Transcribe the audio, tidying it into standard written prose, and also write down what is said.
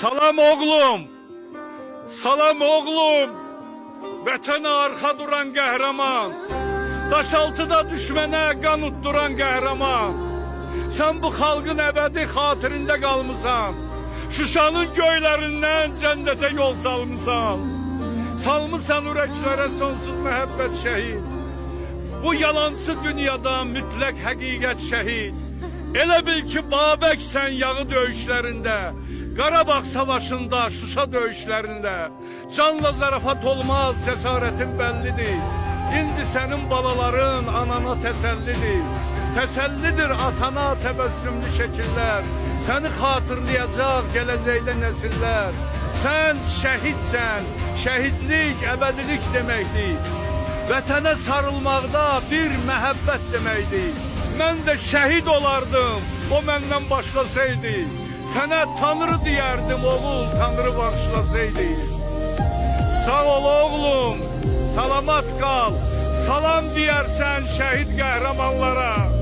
Salam oğlum, salam oğlum, vətənə arxa duran qəhrəman, daşaltıda düşmənə qan utduran qəhrəman. Sən bu xalqın əbədi xatirində qalmısan, Şuşanın göylərindən cənnətə yol salmısan. Salmısan ürəklərə sonsuz məhəbbət şəhid, bu yalancı dünyada mütləq həqiqət şəhid. Elə bil ki Babək sən yağı döyüşlərində, Qarabağ savaşında, Şuşa döyüşlərində canla zarafat olmaz, cəsarətin bəllidir. İndi sənin balaların anana təsəllidir. Təsəllidir atana təbəssümlü şəkillər, səni xatırlayacaq gələcəkdə nəsillər. Sən şəhidsən, şəhidlik əbədilik deməkdir. Vətənə sarılmaqda bir məhəbbət deməkdir. Mən də şəhid olardım, o məndən başlasaydı. Sənə Tanrı deyərdim oğul, Tanrı bağışlasaydı. Sağ ol oğlum, salamat qal. Salam deyərsən şəhid qəhrəmanlara.